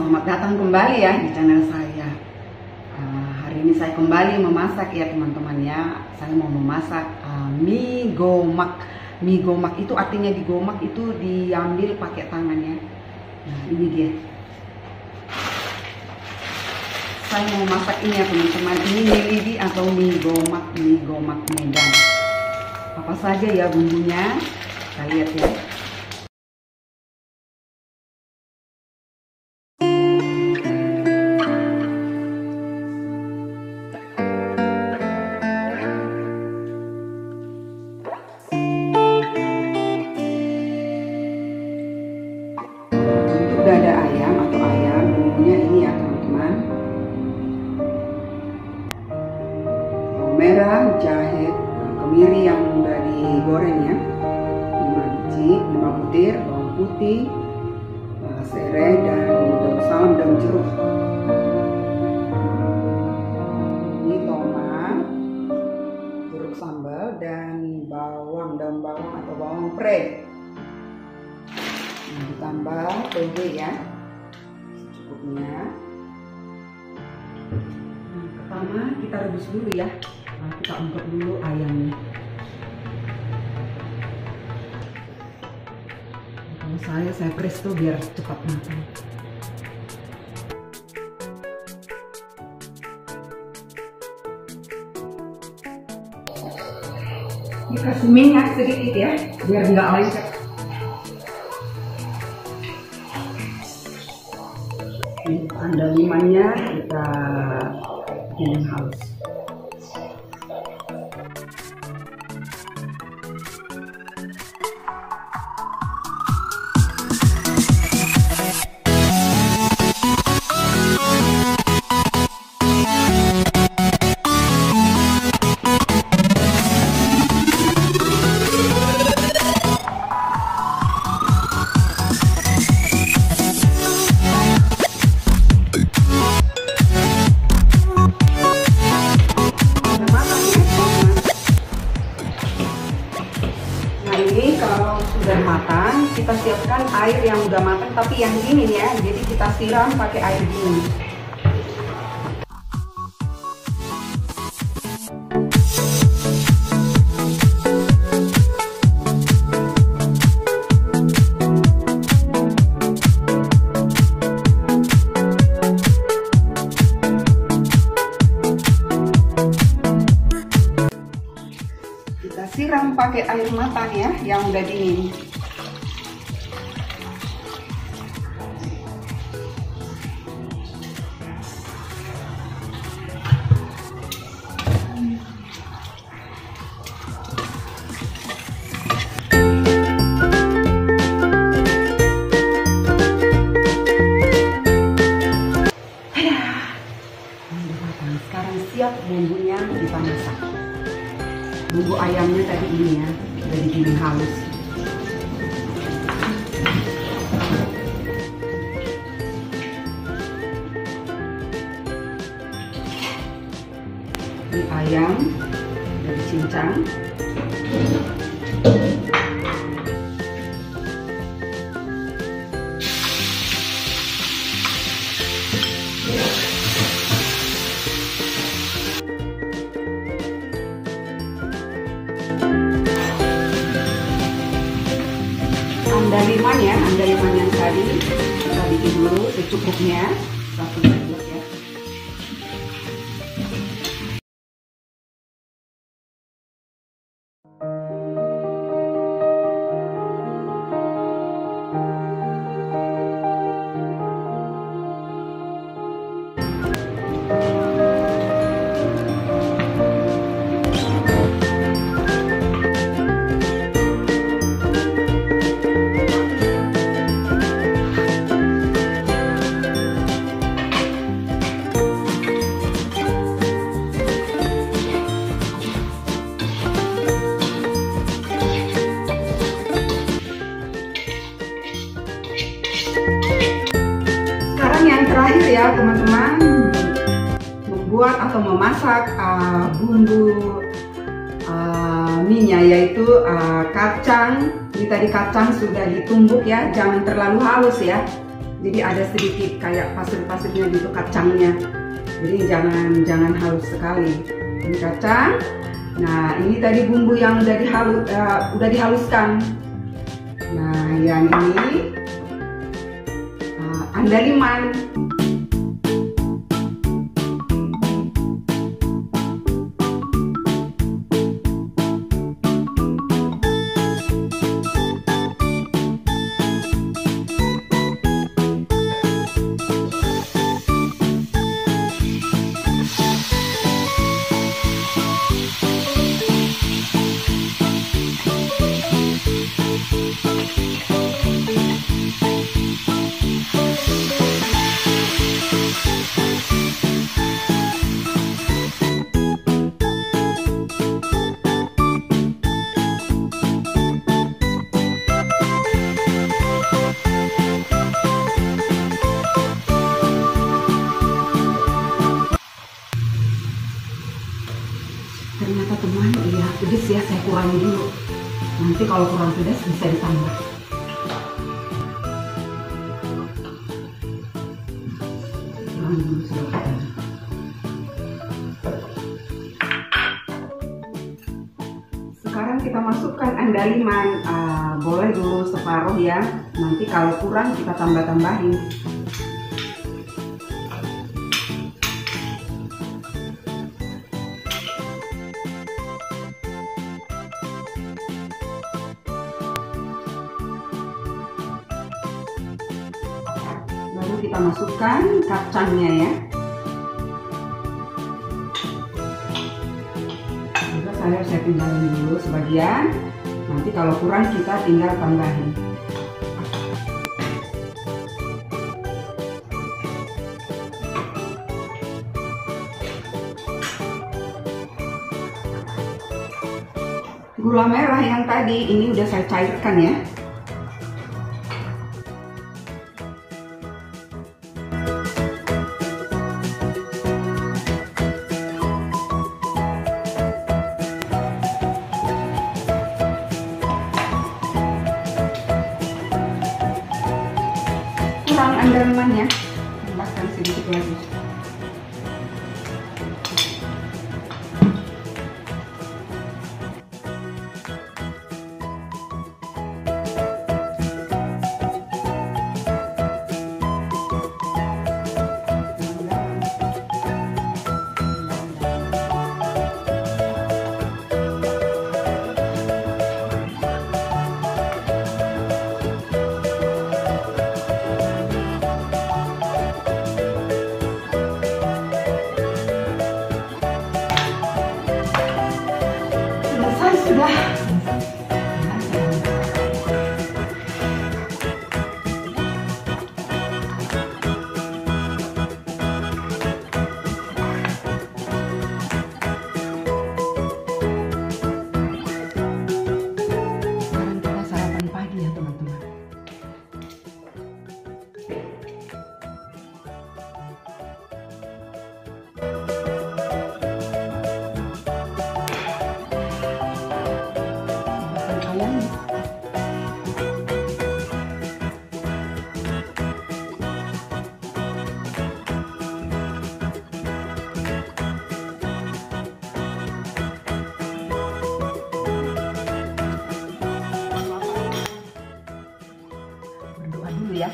Selamat datang kembali ya di channel saya. Hari ini saya kembali memasak ya teman-teman ya. Saya mau memasak mie gomak. Mie gomak itu artinya digomak itu diambil pakai tangan ya. Nah ini dia. Saya mau masak ini ya teman-teman. Ini mie lidi atau mie gomak medan. Apa saja ya bumbunya? Kita lihat ya. Dada ayam atau ayam, bumbunya ini ya teman-teman. Bawang merah, jahe, kemiri yang udah digoreng ya, 5 biji, 5 butir bawang putih, serai dan daun salam dan jeruk. Ini tomat, jeruk sambal dan daun bawang atau bawang pre. Ditambah tauge ya, secukupnya. Pertama kita rebus dulu ya. Kita ungkep dulu ayamnya. Kalau saya presto biar cepat matang. Dikasih minyak sedikit ya, biar nggak lengket. Andalimannya kita bikin halus. Kalau sudah matang, kita siapkan air yang udah matang tapi yang dingin ya. Jadi kita siram pakai air dingin. Siram pakai air matang ya yang udah dingin. Sekarang siap bumbunya kita masak. Bumbu ayamnya tadi ini ya, udah digiling halus. Ini ayam udah dicincang. Andaliman yang tadi kita bikin dulu secukupnya, 1 sendok ya. Terakhir ya teman-teman, membuat atau memasak bumbu mie-nya, yaitu kacang. Ini tadi kacang sudah ditumbuk ya, jangan terlalu halus ya. Jadi ada sedikit kayak pasir-pasirnya gitu kacangnya. Jadi jangan halus sekali. Ini kacang. Nah, ini tadi bumbu yang udah dihaluskan. Nah, yang ini andaliman. Ternyata teman, iya pedas ya, saya kurangi dulu. Nanti kalau kurang pedas bisa ditambah. Kurangi dulu sedikit. Sekarang kita masukkan andaliman. Boleh dulu separuh ya. Nanti kalau kurang kita tambah-tambahin. Baru kita masukkan kacangnya ya. Juga saya tinggalin dulu sebagian. Nanti kalau kurang kita tinggal tambahin. Gula merah yang tadi ini udah saya cairkan ya. Kurang andalimannya, tambahkan sedikit lagi. Sudah. Sekarang kita sarapan pagi ya teman-teman. Berdoa dulu ya.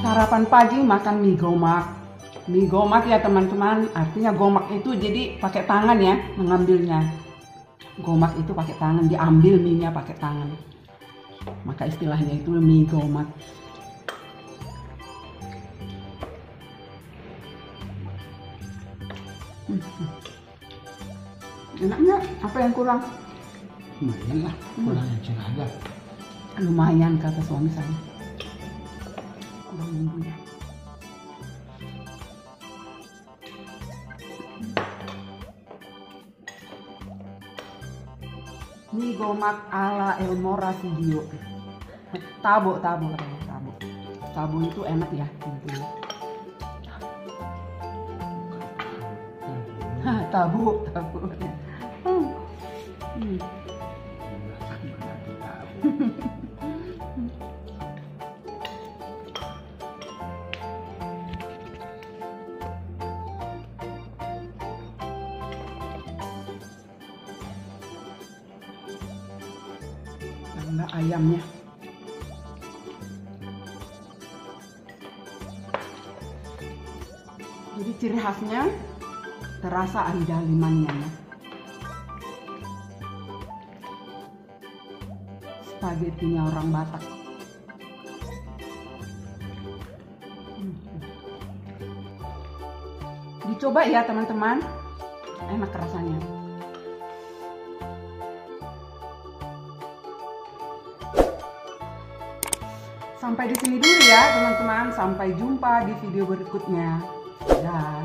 Sarapan pagi makan mie gomak. Mie gomak ya teman-teman, artinya gomak itu jadi pakai tangan ya mengambilnya. Gomak itu pakai tangan, diambil mie-nya pakai tangan. Maka istilahnya itu mie gomak. Enak nggak? Apa yang kurang? Lumayan lah, kurang ajar aja. Lumayan kata suami saya. Kurang bumbunya. mie gomak ala El Mora video. Tabu itu enak ya gitu. Tabu. Tambah ayamnya. Jadi ciri khasnya terasa andalimannya ya. Spaghettinya orang Batak. Dicoba ya teman-teman, enak rasanya. Sampai di sini dulu ya teman-teman, sampai jumpa di video berikutnya. Dah.